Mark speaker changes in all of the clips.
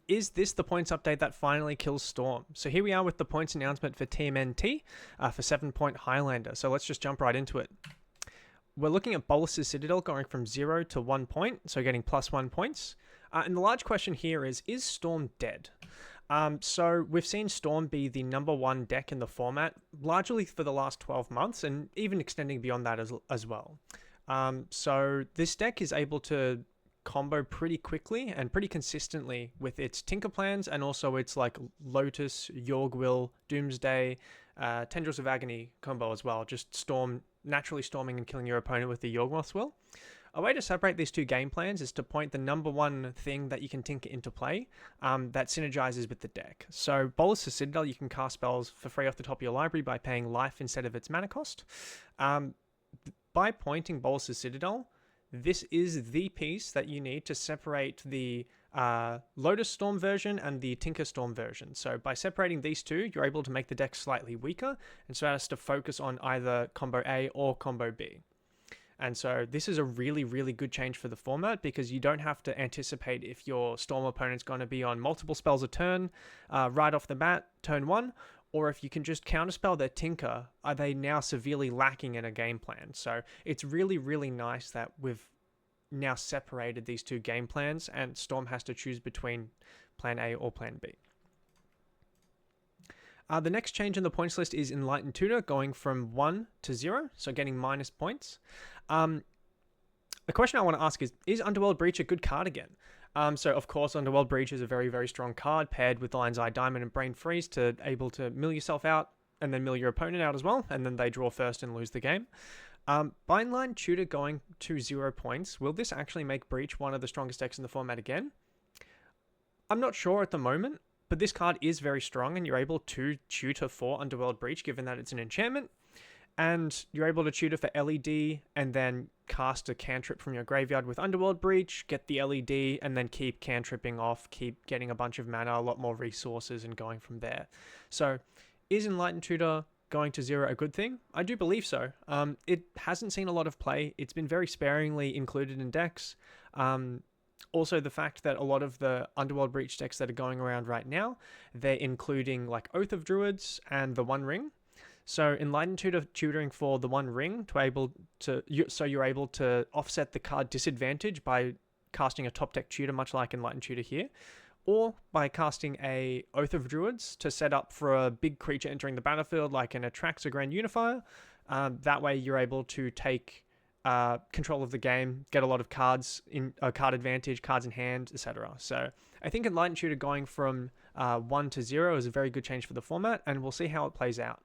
Speaker 1: is this the points update that finally kills Storm? So here we are with the points announcement for TMNT for 7-point Highlander. So let's just jump right into it. We're looking at Bolus's Citadel going from 0 to 1 point, so getting +1 points. And the large question here is Storm dead? So we've seen Storm be the #1 deck in the format, largely for the last 12 months, and even extending beyond that as well. So this deck is able to combo pretty quickly and pretty consistently with its Tinker Plans and also its like Lotus, Yorgwill, Doomsday, Tendrils of Agony combo as well. Just naturally storming and killing your opponent with the Yorgmoth's Will. A way to separate these two game plans is to point the #1 thing that you can tinker into play that synergizes with the deck. So Bolus's Citadel, you can cast spells for free off the top of your library by paying life instead of its mana cost. By pointing Bolus's Citadel, this is the piece that you need to separate the Lotus Storm version and the Tinker Storm version. So by separating these two, you're able to make the deck slightly weaker, and so as to focus on either combo A or combo B. And so this is a really, really good change for the format because you don't have to anticipate if your Storm opponent's going to be on multiple spells a turn right off the bat, turn 1, or if you can just counterspell their Tinker, are they now severely lacking in a game plan? So it's really, really nice that we've now separated these two game plans and Storm has to choose between plan A or plan B. The next change in the points list is Enlightened Tutor going from 1 to 0, so getting minus points. The question I want to ask is Underworld Breach a good card again? So of course, Underworld Breach is a very, very strong card paired with Lion's Eye Diamond and Brain Freeze to able to mill yourself out and then mill your opponent out as well, and then they draw first and lose the game. By Enlightened Tutor going to 0 points, will this actually make Breach one of the strongest decks in the format again? I'm not sure at the moment, but this card is very strong and you're able to tutor for Underworld Breach given that it's an enchantment. And you're able to tutor for LED and then cast a cantrip from your graveyard with Underworld Breach, get the LED, and then keep cantripping off, keep getting a bunch of mana, a lot more resources, and going from there. So, is Enlightened Tutor going to 0 a good thing? I do believe so. It hasn't seen a lot of play. It's been very sparingly included in decks. Also, the fact that a lot of the Underworld Breach decks that are going around right now, they're including like Oath of Druids and the One Ring. So Enlightened Tutor tutoring for the One Ring so you're able to offset the card disadvantage by casting a top deck tutor, much like Enlightened Tutor here, or by casting a Oath of Druids to set up for a big creature entering the battlefield like an Atraxa Grand Unifier. That way you're able to take control of the game, get a lot of cards in card advantage, cards in hand, etc. So I think Enlightened Tutor going from 1 to 0 is a very good change for the format, and we'll see how it plays out.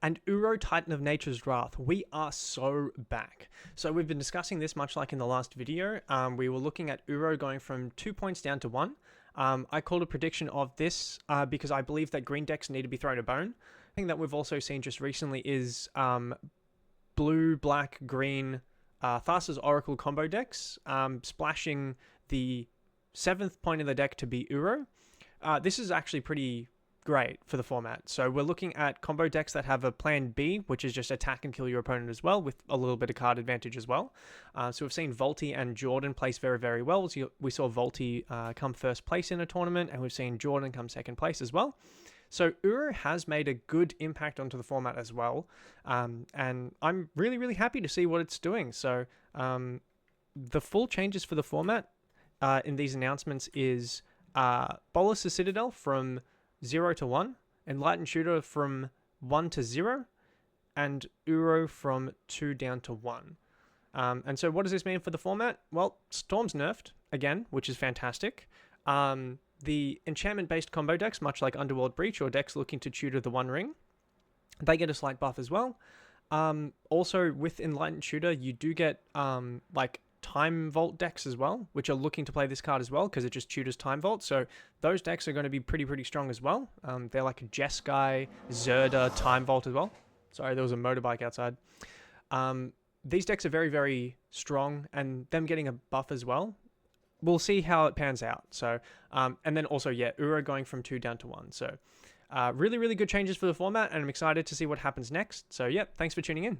Speaker 1: And Uro, Titan of Nature's Wrath, we are so back. So we've been discussing this much like in the last video. We were looking at Uro going from 2 points down to 1. I called a prediction of this because I believe that green decks need to be thrown a bone. I think that we've also seen just recently is blue, black, green, Thassa's Oracle combo decks, splashing the 7th point of the deck to be Uro. This is actually pretty great for the format. So we're looking at combo decks that have a plan B, which is just attack and kill your opponent as well, with a little bit of card advantage as well. So we've seen Volti and Jordan place very, very well. So we saw Volti come first place in a tournament, and we've seen Jordan come second place as well. So Uro has made a good impact onto the format as well. And I'm really, really happy to see what it's doing. So the full changes for the format in these announcements is Bolus's Citadel from 0 to 1, Enlightened Tutor from 1 to 0, and Uro from 2 down to 1. And so what does this mean for the format? Well, Storm's nerfed, again, which is fantastic. The enchantment-based combo decks, much like Underworld Breach or decks looking to tutor the One Ring, they get a slight buff as well. Also, with Enlightened Tutor, you do get like Time Vault decks as well, which are looking to play this card as well because it just tutors Time Vault. So those decks are going to be pretty strong as well. They're like Jeskai, Zerda, Time Vault as well. Sorry, there was a motorbike outside. These decks are very, very strong, and them getting a buff as well. We'll see how it pans out. So, and then also, yeah, Uro going from 2 down to 1. So really, really good changes for the format, and I'm excited to see what happens next. So, yeah, thanks for tuning in.